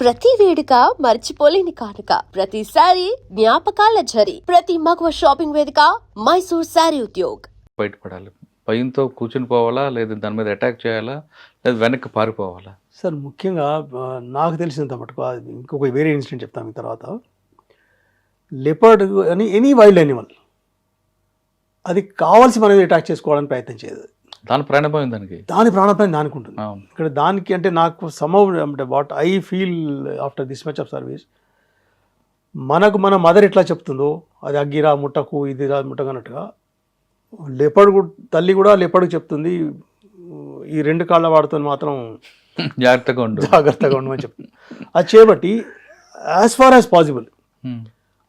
ప్రతి వేడుక మర్చిపోలేని కానుక, ప్రతిసారి జ్ఞాపకాల ఝరి, ప్రతి మగువ షాపింగ్ వేదిక మైసూర్ శారీ ఉద్యోగ్. బయటపడాలి. భయంతో కూర్చుని పోవాలా, లేదా దాని మీద అటాక్ చేయాలా, లేదా వెనక్కి పారిపోవాలా? సార్ ముఖ్యంగా నాకు తెలిసినంత మటుకు ఇంకొక వేరే ఇన్సిడెంట్ చెప్తాను మీ తర్వాత. లెపర్డ్ అని ఎనీ వైల్డ్ యానిమల్ అది కావాల్సి మనం అటాక్ చేసుకోవడానికి ప్రయత్నం చేయదు. దాని ప్రాణభయం దాని ప్రాణభయం దానికి ఉంటుంది. ఇక్కడ దానికి అంటే నాకు అంటే what I feel after this much of service, మనకు మన మదర్ ఎట్లా చెప్తుందో అది అగ్గిరా ముట్టకు ఇది రా ముట్టకన్నట్టుగా లెపర్డ్ తల్లి కూడా లెపర్డ్కి చెప్తుంది, ఈ రెండు కాళ్ళ వాడుతో మాత్రం జాగ్రత్తగా ఉండమని చెప్తుంది. అది చేయబట్టి యాజ్ ఫార్ యాజ్ పాసిబుల్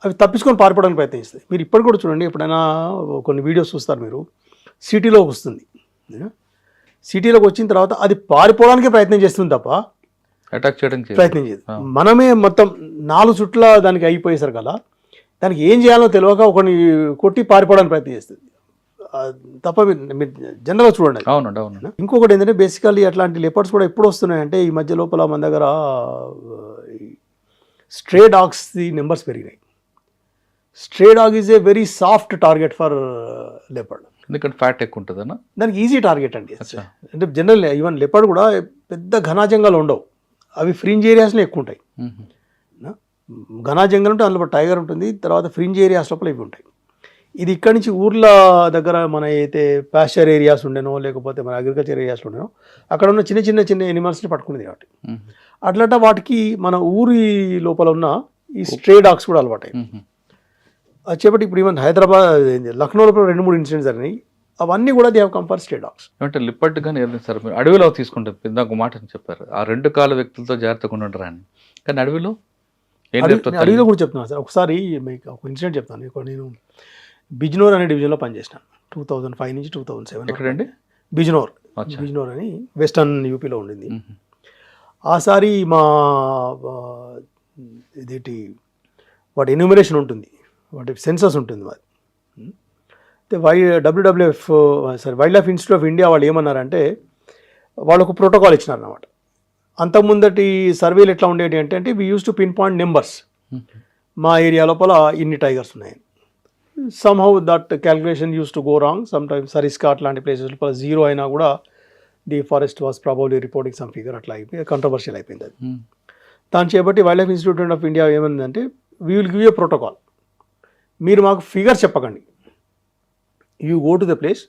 అవి తప్పించుకొని పారిపోవడానికి ప్రయత్నిస్తాయి. మీరు ఇప్పుడు కూడా చూడండి, ఎప్పుడైనా కొన్ని వీడియోస్ చూస్తారు మీరు, సిటీలోకి వస్తుంది, సిటీలోకి వచ్చిన తర్వాత అది పారిపోవడానికే ప్రయత్నం చేస్తుంది తప్ప అటాక్ చేయడానికి ప్రయత్నం చేయదు. మనమే మొత్తం 4 చుట్ల దానికి అయిపోయేసారు కదా, దానికి ఏం చేయాలో తెలియక ఒకరిని కొట్టి పారిపోవడానికి ప్రయత్నం చేస్తుంది తప్ప మీరు జనరల్గా చూడండి. అవునండి అవును. ఇంకొకటి ఏంటంటే బేసికల్లీ అట్లాంటి లెపర్డ్స్ కూడా ఎప్పుడు వస్తున్నాయంటే ఈ మధ్య లోపల మన దగ్గర స్ట్రే డాగ్స్ ది నెంబర్స్ పెరిగినాయి. Stray dog is a very soft target for leopard. ఎందుకంటే ఫ్యాట్ ఎక్కువ ఉంటుందన్నా దానికి ఈజీ టార్గెట్ అండి. అంటే జనరల్ ఈవెన్ లెపర్డ్ కూడా పెద్ద ఘనాజంగాలు ఉండవు, అవి ఫ్రింజ్ ఏరియాస్లో ఎక్కువ ఉంటాయి. ఘనాజంగల్ ఉంటే అందులో టైగర్ ఉంటుంది, తర్వాత ఫ్రింజ్ ఏరియాస్ లోపల ఇవి ఉంటాయి. ఇది ఇక్కడి నుంచి ఊర్ల దగ్గర మన అయితే ప్యాస్చర్ ఏరియాస్ ఉండేనో లేకపోతే మన అగ్రికల్చర్ ఏరియాస్లో ఉండేనో అక్కడ ఉన్న చిన్న ఎనిమల్స్ని పట్టుకునేది కాబట్టి అట్లట వాటికి మన ఊరి లోపల ఉన్న ఈ స్ట్రే డాగ్స్ కూడా అలవాటు. అది చేపట్టి ఇప్పుడు ఈవెన్ హైదరాబాద్ లక్నోలో 2-3 ఇన్సిడెంట్స్ జరిగినాయి. అవన్నీ కూడా they have come for stray dogs. అంటే లిపర్డ్ కానీ సార్ మీరు అడవిలో తీసుకుంటే ఇందాక మాట చెప్పారు, ఆ 2 కాళ్ళ వ్యక్తులతో జాగ్రత్తగా ఉండరా అని. కానీ అడవిలో అడవిలో కూడా చెప్తున్నాను సార్. ఒకసారి మీకు ఒక ఇన్సిడెంట్ చెప్తాను. నేను బిజ్నోర్ అనే డివిజన్లో పనిచేసినాను 2005 నుంచి 2007. ఎక్కడండి? బిజ్నోర్ అని వెస్టర్న్ యూపీలో ఉండింది. ఆసారి మా ఇదేంటి వాటి ఎన్యూమరేషన్ ఉంటుంది, వాటి సెన్సస్ ఉంటుంది మాది. WWF wild life institute of India వాళ్ళు ఏమన్నారంటే వాళ్ళు ఒక ప్రోటోకాల్ ఇచ్చినారు అన్నమాట. అంతకుముందటి సర్వేలు ఎట్లా ఉండేవి అంటే we use to pin point numbers, మా ఏరియా లోపల ఇన్ని టైగర్స్ ఉన్నాయి. somehow that calculation used to go wrong. Sometimes Sariska అట్లాంటి ప్లేసెస్ లోపల 0 అయినా కూడా the forest was probably reporting some figure, అట్లా అయిపోయి కంట్రవర్షియల్ అయిపోయింది అది. దాన్ని చేపట్టి wildlife institute of India ఏమైందంటే we will give a protocol, మీరు మాకు ఫిగర్ చెప్పకండి, you go to the place,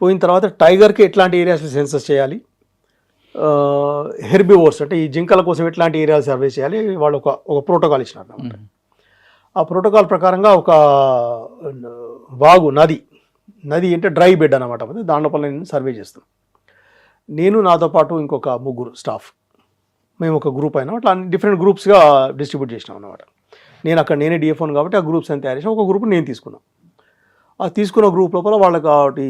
పోయిన తర్వాత టైగర్కి ఎట్లాంటి ఏరియాస్ సెన్సస్ చేయాలి, హెర్బివోర్స్ అంటే ఈ జింకల కోసం ఎట్లాంటి ఏరియాలు సర్వే చేయాలి, వాళ్ళు ఒక ప్రోటోకాల్ ఇచ్చినారు అన్నమాట. ఆ ప్రోటోకాల్ ప్రకారంగా ఒక వాగు నది అంటే డ్రై బెడ్ అన్నమాట, దాంట్లో నేను సర్వే చేస్తాను. నేను నాతో పాటు ఇంకొక 3 స్టాఫ్, మేము ఒక గ్రూప్ అయినా అట్లా డిఫరెంట్ గ్రూప్స్గా డిస్ట్రిబ్యూట్ చేసినాం అన్నమాట. నేనే డిఎఫ్ఓన్ కాబట్టి ఆ గ్రూప్స్ అని తయారు చేసాం. ఒక గ్రూప్ నేను తీసుకున్నాను. ఆ తీసుకున్న గ్రూప్ లోపల వాళ్ళకి ఒకటి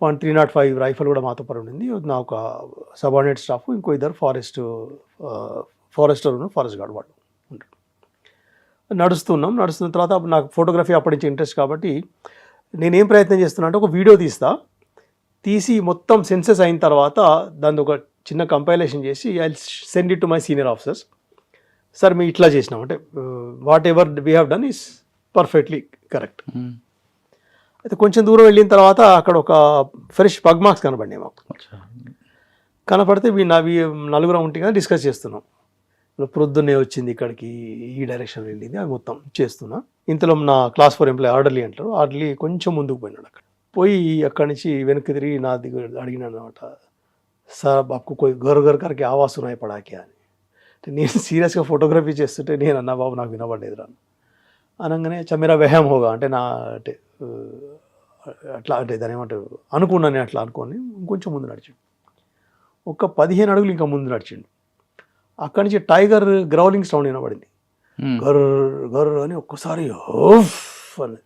.305 రైఫల్ కూడా మాతో పాటు ఉండింది. నా ఒక సబార్డినేట్ స్టాఫ్, ఇంకో 2 ఫారెస్టర్ ఫారెస్ట్ గార్డ్ వాళ్ళు ఉంటారు. నడుస్తున్న తర్వాత నాకు ఫోటోగ్రఫీ అప్పటి నుంచి ఇంట్రెస్ట్ కాబట్టి నేనేం ప్రయత్నం చేస్తున్నా అంటే ఒక వీడియో తీసి మొత్తం సెన్సెస్ అయిన తర్వాత దాన్ని ఒక చిన్న కంపైలేషన్ చేసి I send it to my senior officers. Sir మేము ఇట్లా చేసినాం అంటే what ever we have done is perfectly correct. అయితే కొంచెం దూరం వెళ్ళిన తర్వాత అక్కడ ఒక ఫ్రెష్ పగ్ మార్క్స్ కనబడినాయి మాకు. కనపడితే నలుగురం ఉంటే కదా డిస్కస్ చేస్తున్నాం. ప్రొద్దున్నే వచ్చింది ఇక్కడికి, ఈ డైరెక్షన్ వెళ్ళింది, అది మొత్తం చేస్తున్నా. ఇంతలో నా క్లాస్ 4 ఎంప్లాయీ ఆర్డర్లీ అంటారు, ఆర్డర్లీ కొంచెం ముందుకు పోయినాడు. పోయి అక్కడి నుంచి వెనక్కి తిరిగి నా దగ్గర అడిగినాడు అనమాట, సార్ బాబు కోయి గర్ కరికి ఆవాస్ ఉన్నాయి పడాకి అని. నేను సీరియస్గా ఫోటోగ్రఫీ చేస్తుంటే నేను అన్నా, బాబు నాకు వినబడలేదు రాను అనగానే చమేరా వెహం హోగా అంటే అంటే అట్లా అంటే దాని ఏమంటారు అనుకున్నాను. నేను అట్లా అనుకోని ఇంకొంచెం ముందు నడిచిండు, ఒక 15 అడుగులు ఇంకా ముందు నడిచిండు. అక్కడి నుంచి టైగర్ గ్రౌలింగ్ సౌండ్ వినబడింది, గర్ అని ఒక్కసారి అని.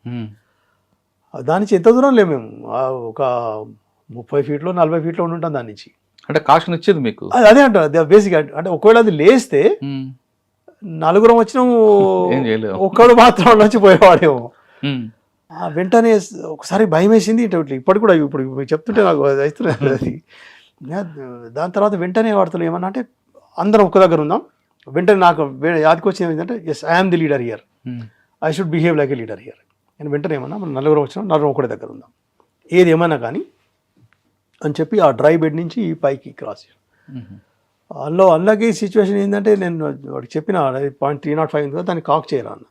దాని నుంచి ఎంత దూరం లేము మేము, ఒక 30 ఫీట్లో 40 ఫీట్లో ఉండి ఉంటాం దాని నుంచి. అంటే కాషన్ వచ్చేది మీకు? అదే అంట బేసిక్. అంటే ఒకవేళ అది లేస్తే నలుగురం వచ్చినాము, ఒక్కడు మాత్రం వచ్చి పోయేవాడేమో. వెంటనే ఒకసారి భయం వేసింది. ఇప్పటికి కూడా ఇప్పుడు చెప్తుంటే నాకు అవుతున్నది అది. దాని తర్వాత వెంటనే వాడుతున్నాం ఏమన్నా అంటే అందరం ఒక్క దగ్గర ఉందాం. వెంటనే నాకు యాదికి వచ్చింది ఏంటంటే yes I'm the leader here, I should behave like a leader here. నేను వెంటనే ఏమన్నా మనం నలుగురు వచ్చినాం, నలుగురు ఒకటే దగ్గర ఉందాం, ఏది ఏమన్నా కానీ అని చెప్పి ఆ డ్రై బెడ్ నుంచి పైకి క్రాస్ చేశాను. అందులోకి సిచ్యువేషన్ ఏంటంటే నేను వాడికి చెప్పిన .305 ఉంది కదా దాన్ని కాక్ చేయరా అన్న.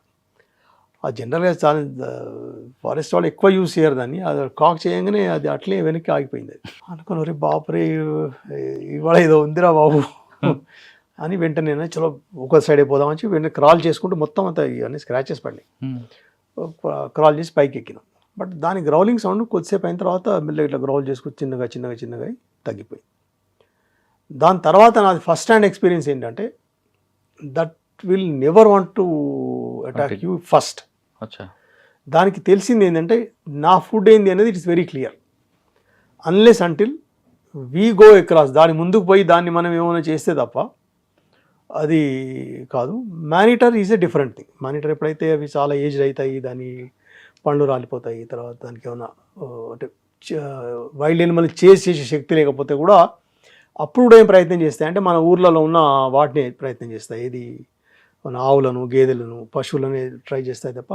ఆ జనరల్గా చాలా ఫారెస్ట్ వాళ్ళు ఎక్కువ యూజ్ చేయరు దాన్ని, అది కాక్ చేయగానే అది అట్లే వెనక్కి ఆగిపోయింది. అది అనుకుని రే బాపురే ఇవాళ ఏదో ఉందిరా బాబు అని వెంటనే చలో ఒక సైడ్ అయిపోదామని చెప్పి వెంటనే క్రాల్ చేసుకుంటూ మొత్తం అంతా ఇవన్నీ స్క్రాచెస్ పడినాయి. క్రాల్ చేసి పైకి ఎక్కినాం. బట్ దాని గ్రౌలింగ్ సౌండ్ కొద్దిసేపు అయిన తర్వాత మెల్లగా ఇట్లా గ్రౌల్ చేసుకుని చిన్నగా తగ్గిపోయింది. దాని తర్వాత నాది ఫస్ట్ హ్యాండ్ ఎక్స్పీరియన్స్ ఏంటంటే that will never want to attack you first. దానికి తెలిసింది ఏంటంటే నా ఫుడ్ ఏంది అనేది it's very clear. Unless until we go across, దాని ముందుకు పోయి దాన్ని మనం ఏమైనా చేస్తే తప్ప అది కాదు. Monitor is a different thing. Monitor ఎప్పుడైతే అవి చాలా ఏజ్డ్ అవుతాయి, దాని పండ్లు రాలిపోతాయి, తర్వాత దానికి ఏమైనా అంటే వైల్డ్ ఎనిమల్ చేసే శక్తి లేకపోతే కూడా అప్పుడు కూడా ఏం ప్రయత్నం చేస్తాయి అంటే మన ఊర్లలో ఉన్న వాటిని ప్రయత్నం చేస్తాయి. ఏది మన ఆవులను, గేదెలను, పశువులని ట్రై చేస్తాయి తప్ప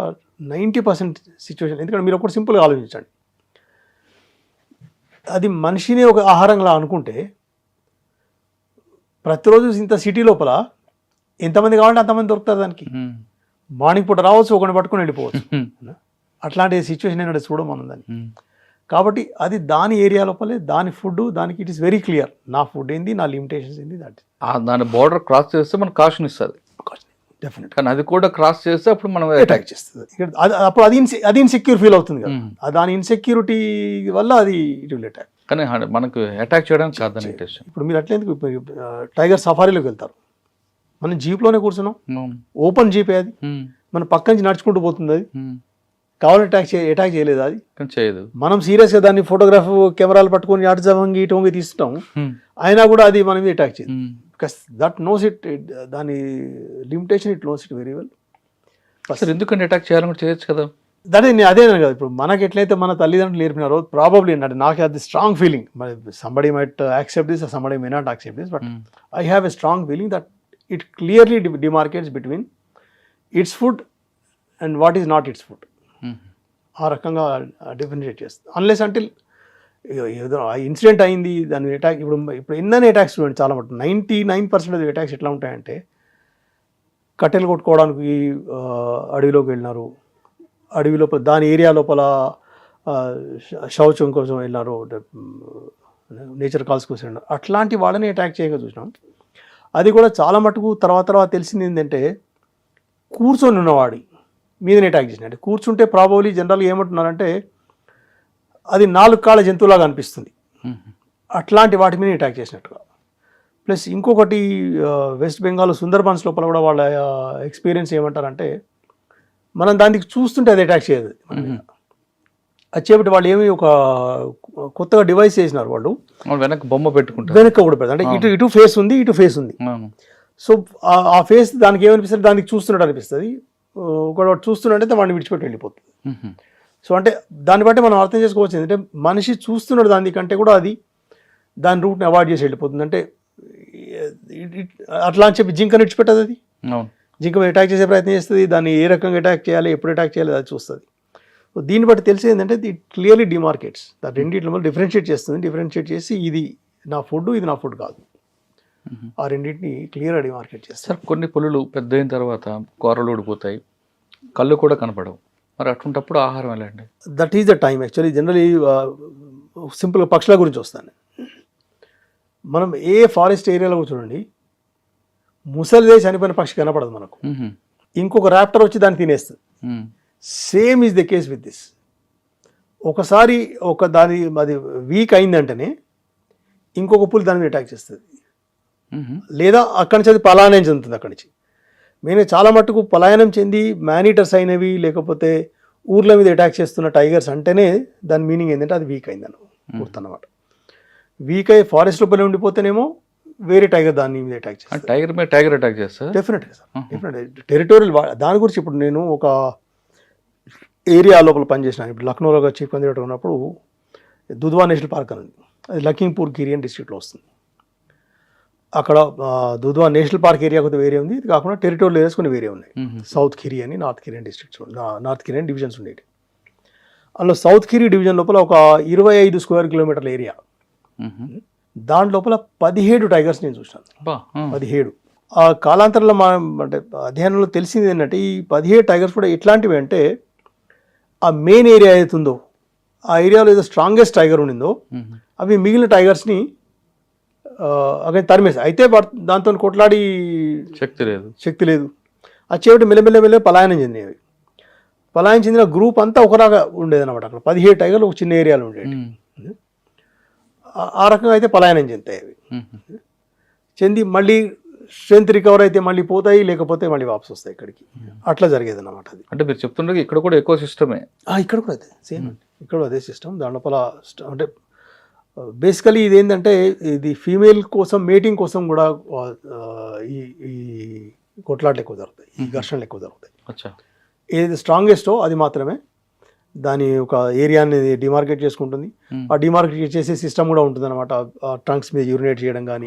90% సిచ్యువేషన్. ఎందుకంటే మీరు ఒకటి సింపుల్గా ఆలోచించండి, అది మనిషిని ఒక ఆహారంలా అనుకుంటే ప్రతిరోజు ఇంత సిటీ లోపల ఎంతమంది కావాలంటే అంతమంది దొరుకుతారు దానికి. మార్నింగ్ పూట రావచ్చు, ఒకటి పట్టుకొని వెళ్ళిపోవచ్చు. అట్లాంటి సిచ్యువేషన్ ఏంటంటే చూడం మనం దాన్ని. కాబట్టి అది దాని ఏరియా లోపలే దాని ఫుడ్, దానికి ఇట్ ఈస్ వెరీ క్లియర్ నా ఫుడ్ ఏంది, నా లిమిటేషన్స్ ఏంది. దాని బోర్డర్ క్రాస్ చేస్తే మనకు కాషన్ ఇస్తుంది డెఫినెట్. కానీ అది కూడా క్రాస్ చేస్తే అప్పుడు మనం అటాక్ చేస్తుంది. అప్పుడు అది ఇన్సెక్యూర్ ఫీల్ అవుతుంది కదా, దాని ఇన్సెక్యూరిటీ వల్ల అది ఇట్ విల్ అటాక్. కానీ మనకు అటాక్ చేయడానికి కాదని ఇంటెన్షన్. ఇప్పుడు మీరు అట్లెందుకు టైగర్ సఫారీలోకి వెళ్తారు, మనం జీప్లోనే కూర్చున్నాం, ఓపెన్ జీపే అది, మన పక్క నుంచి నడుచుకుంటూ పోతుంది, అది కావాలని అటాక్ చేయలేదు, అది చేయదు. మనం సీరియస్గా దాన్ని ఫోటోగ్రాఫ్ కెమెరాలు పట్టుకొని అటు వంగి ఇటు వంగి తీస్తుంటాం, అయినా కూడా అది మన మీద అటాక్ చేయదు. బికాస్ దట్ నోస్ ఇట్, దాని limitation it knows it very well. అసలు ఎందుకంటే అటాక్ చేయాలని కూడా చేయొచ్చు కదా. అదే కదా ఇప్పుడు మనకి ఎట్లయితే మన తల్లిదండ్రులు నేర్పినారో ప్రాబబ్లీ ఏంటంటే నాకు అది strong feeling, somebody might accept this, somebody may not accept this, but I have a strong feeling that it clearly demarcates between its food and what is not its food. ఆ రకంగా differentiate చేస్తుంది. Unless until ఏదో incident అయింది దాని attack. ఇప్పుడు ఎన్నైనా attacks చూడండి, చాలా మటు 99% ఆఫ్ అటాక్స్ ఎట్లా ఉంటాయంటే కట్టెలు కొట్టుకోవడానికి అడవిలోకి వెళ్ళినారు, అడవి లోపల దాని ఏరియా లోపల శౌచం కోసం వెళ్ళినారు, నేచర్ కాల్స్ కోసం వెళ్ళినారు, అట్లాంటి వాళ్ళని అటాక్ చేయగా చూసినాం. అది కూడా చాలా మటుకు తర్వాత తెలిసింది ఏంటంటే కూర్చొని ఉన్నవాడి మీదనే అటాక్ చేసినట్టు. కూర్చుంటే ప్రాబబ్లీ జనరల్గా ఏమంటున్నారంటే అది 4 కాళ్ళ జంతువులాగా అనిపిస్తుంది, అట్లాంటి వాటి మీద అటాక్ చేసినట్టుగా. ప్లస్ ఇంకొకటి వెస్ట్ బెంగాల్ సుందర్బన్స్ లోపల కూడా వాళ్ళ ఎక్స్పీరియన్స్ ఏమంటారంటే మనం దానికి చూస్తుంటే అది అటాక్ చేయదు మన మీద. అది చేపట్టి వాళ్ళు ఏమి ఒక కొత్తగా డివైస్ చేసినారు, వాళ్ళు వెనక్కి బొమ్మ పెట్టుకుంటారు, వెనక్కి కూడా పెడతారు. అంటే ఇటు ఫేస్ ఉంది, ఇటు ఫేస్ ఉంది. సో ఆ ఫేస్ దానికి ఏమనిపిస్తుంది, దానికి చూస్తున్నట్టు అనిపిస్తుంది. ఒకటి చూస్తున్నట్టయితే వాడిని విడిచిపెట్టి వెళ్ళిపోతుంది. సో అంటే దాన్ని బట్టి మనం అర్థం చేసుకోవచ్చు ఏంటంటే మనిషి చూస్తున్నాడు దానికంటే కూడా అది దాని రూట్ని అవాయిడ్ చేసి వెళ్ళిపోతుంది. అంటే అట్లా అని చెప్పి జింకను విడిచిపెట్టదు, అది జింక అటాక్ చేసే ప్రయత్నం చేస్తుంది, దాన్ని ఏ రకంగా అటాక్ చేయాలి, ఎప్పుడు అటాక్ చేయాలి అది చూస్తుంది. సో దీన్ని బట్టి తెలిసి ఏంటంటే ఇది క్లియర్లీ డిమార్కేట్స్, దాని రెండింటిలో డిఫరెన్షియేట్ చేస్తుంది. డిఫరెన్షియేట్ చేసి ఇది నా ఫుడ్, ఇది నా ఫుడ్ కాదు, ఆ రెండింటిని క్లియర్గా డిమార్కేట్ చేస్తారు. సార్ కొన్ని పులులు పెద్ద అయిన తర్వాత కూరలు ఊడిపోతాయి, కళ్ళు కూడా కనపడవు, మరి అటువంటిప్పుడు ఆహారం ఎలా అండి? That is the time. Actually generally సింపుల్గా పక్షుల గురించి వస్తాను. మనం ఏ ఫారెస్ట్ ఏరియాలో చూడండి, ముసలిదే చనిపోయిన పక్షి కనపడదు మనకు, ఇంకొక ర్యాప్టర్ వచ్చి దాన్ని తినేస్తుంది. Same is the case with this. ఒకసారి దాని అది వీక్ అయిందంటేనే ఇంకొక పులి దాని మీద అటాక్ చేస్తుంది, లేదా అక్కడి నుంచి అది పలాయనం చెందుతుంది. అక్కడి నుంచి మేము చాలా మట్టుకు పలాయనం చెంది మానిటర్స్ అయినవి లేకపోతే ఊర్ల మీద అటాక్ చేస్తున్న టైగర్స్ అంటేనే దాని మీనింగ్ ఏంటంటే అది వీక్ అయిందని గుర్తన్నమాట. వీక్ అయ్యి ఫారెస్ట్ లోపల ఉండిపోతేనేమో వేరే టైగర్ దాని మీద అటాక్ చేస్తుంది. టైగర్ మీద టైగర్ అటాక్ చేస్తారు డెఫినెట్గా సార్, డెఫినెట్ టెరిటోరియల్. దాని గురించి ఇప్పుడు నేను ఒక ఏరియా లోపల పనిచేసినాను. ఇప్పుడు లక్నోలో చీఫ్ కన్జర్వేటర్ ఉన్నప్పుడు దుధ్వా నేషనల్ పార్క్ అని ఉంది, అది లఖీంపూర్ గిరి అని డిస్ట్రిక్ట్లో వస్తుంది. అక్కడ దుధ్వా నేషనల్ పార్క్ ఏరియా కొద్దిగా వేరే ఉంది, ఇది కాకుండా టెరిటోరియల్ ఏరియాస్ కొన్ని వేరే ఉన్నాయి. సౌత్ ఖిరి అని నార్త్ కిరియన్ డిస్ట్రిక్ట్స్, నార్త్ కిరియన్ డివిజన్స్ ఉండేవి. అందులో సౌత్ ఖిరి డివిజన్ లోపల ఒక 25 స్క్వేర్ కిలోమీటర్ల ఏరియా, దాని లోపల 17 టైగర్స్ నేను చూసాను. 17. ఆ కాలాంతరంలో అంటే అధ్యయనంలో తెలిసింది ఏంటంటే ఈ 17 టైగర్స్ కూడా ఎట్లాంటివి అంటే ఆ మెయిన్ ఏరియా అవుతుందో ఆ ఏరియాలో ఏదో స్ట్రాంగెస్ట్ టైగర్ ఉండిందో అవి మిగిలిన టైగర్స్ని అక్కడ తరిమేసి, అయితే దాంతో కొట్లాడి శక్తి లేదు. అది చేయబట్టి మెల్లమెల్ల పలాయనం చెందినవి. పలాయనం చెందిన గ్రూప్ అంతా ఒకలాగా ఉండేదన్నమాట. అక్కడ 17 టైగర్లు ఒక చిన్న ఏరియాలో ఉండేవి. ఆ రకంగా అయితే పలాయనం చెందుతాయి అవి. చెంది మళ్ళీ స్ట్రెంత్ రికవర్ అయితే మళ్ళీ పోతాయి, లేకపోతే మళ్ళీ వాపసు వస్తాయి ఇక్కడికి. అట్లా జరిగేది అన్నమాట. అది అంటే మీరు చెప్తుండే ఇక్కడ కూడా ఎకో సిస్టమే. ఇక్కడ కూడా అదే సేమ్ అండి, ఇక్కడ అదే సిస్టమ్. దాని లోపల అంటే బేసికలీ ఇది ఏంటంటే ఇది ఫీమేల్ కోసం మేటింగ్ కోసం కూడా ఈ కొట్లాట్లు ఎక్కువ జరుగుతాయి, ఈ ఘర్షణలు ఎక్కువ జరుగుతాయి. ఏది స్ట్రాంగెస్టో అది మాత్రమే దాని ఒక ఏరియాని డిమార్కెట్ చేసుకుంటుంది. ఆ డిమార్కెట్ చేసే సిస్టమ్ కూడా ఉంటుంది అనమాట. ట్రంక్స్ మీద యూరినేట్ చేయడం కానీ,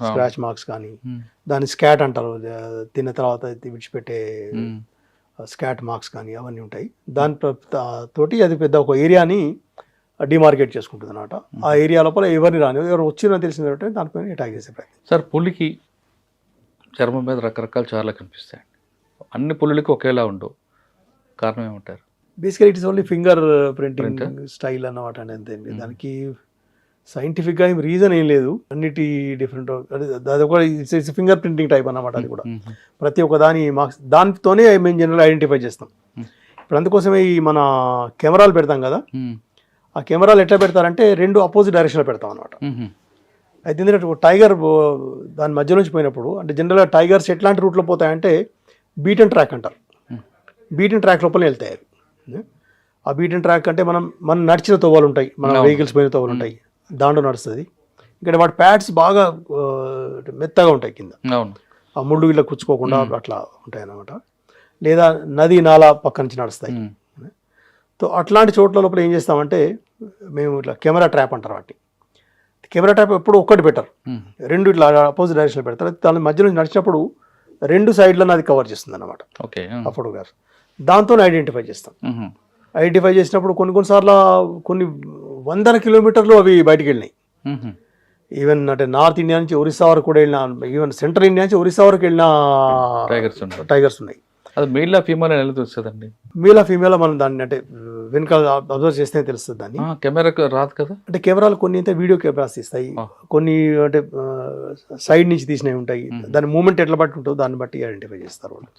స్క్రాచ్ మార్క్స్ కానీ, దాని స్కాట్ అంటారు, తిన్న తర్వాత విడిచిపెట్టే స్కాట్ మార్క్స్ కానీ అవన్నీ ఉంటాయి. దాని తోటి అది పెద్ద ఒక ఏరియాని డిమార్కెట్ చేసుకుంటుంది అనమాట. ఆ ఏరియా లోపల ఎవరిని రాని, ఎవరు వచ్చినా తెలిసిన తర్వాత దానిపైన అటాక్ చేసే ప్రయత్నం. సార్, పులికి చర్మం మీద రకరకాల చాలా కనిపిస్తాయండి. అన్ని పులులకి ఒకేలా ఉండవు, కారణం ఏమంటారు? Basically it is only finger printing style అన్నమాట అంతే. దానికి సైంటిఫిక్గా ఏం రీజన్ ఏం లేదు. అన్నిటి డిఫరెంట్, అది ఒక ఇట్స్ ఫింగర్ ప్రింటింగ్ టైప్ అన్నమాట. అది కూడా ప్రతి ఒక్క దాని మార్క్స్ దానితోనే మేము జనరల్ ఐడెంటిఫై చేస్తాం. ఇప్పుడు అందుకోసమే ఈ మన కెమెరాలు పెడతాం కదా, ఆ కెమెరాలు ఎట్లా పెడతారంటే 2 అపోజిట్ డైరెక్షన్లో పెడతాం అనమాట. అయితే ఎందుకంటే టైగర్ దాని మధ్య నుంచి పోయినప్పుడు, అంటే జనరల్గా టైగర్స్ ఎట్లాంటి రూట్లో పోతాయంటే బీట్ అండ్ ట్రాక్ అంటారు. బీట్ అండ్ ట్రాక్ లోపల వెళ్తాయి అవి. ఆ బీట్ అండ్ ట్రాక్ అంటే మనం నడిచిన తోవలు ఉంటాయి, మన వెహికల్స్ పోయిన తోవలు ఉంటాయి, దాంట్లో నడుస్తుంది. ఇక్కడ వాటి ప్యాడ్స్ బాగా మెత్తగా ఉంటాయి కింద, ఆ ముళ్ళు ఇలా కుచ్చుకోకుండా అట్లా ఉంటాయి అన్నమాట. లేదా నది నాలా పక్క నుంచి నడుస్తాయి. సో అట్లాంటి చోట్ల లోపల ఏం చేస్తామంటే మేము ఇట్లా కెమెరా ట్రాప్ అంటారు వాటి. కెమెరా ట్రాప్ ఎప్పుడు ఒక్కటి పెట్టరు, 2 ఇట్లా అపోజిట్ డైరెక్షన్లో పెడతారు. దాని మధ్య నుంచి నడిచినప్పుడు 2 సైడ్లను అది కవర్ చేస్తుంది అన్నమాట ఆ ఫోటోగ్రాఫ్. దాంతో ఐడెంటిఫై చేస్తాం. ఐడెంటిఫై చేసినప్పుడు కొన్నిసార్లు కొన్ని 100 కిలోమీటర్లు అవి బయటికి వెళ్ళినాయి. ఈవెన్ అంటే నార్త్ ఇండియా నుంచి ఒరిస్సా వరకు కూడా వెళ్ళిన, ఈవెన్ సెంట్రల్ ఇండియా నుంచి ఒరిస్సా వరకు వెళ్ళిన టైగర్స్ ఉన్నాయి. అది మేల్ ఫీమేల్ ఎలా తెలుస్తుందండి? మేల్ ఫీమేల్ మనం దాన్ని అంటే వెనుక అబ్జర్వ్ చేస్తే తెలుస్తుంది. దాన్ని కెమెరాకి రాదు కదా. అంటే కెమెరాలు కొన్ని అయితే వీడియో కెమెరాస్ తీస్తాయి, కొన్ని అంటే సైడ్ నుంచి తీసినవి ఉంటాయి. దాని మూమెంట్ ఎట్లా బట్టి ఉంటుందో దాన్ని బట్టి ఐడెంటిఫై చేస్తారు వాళ్ళు.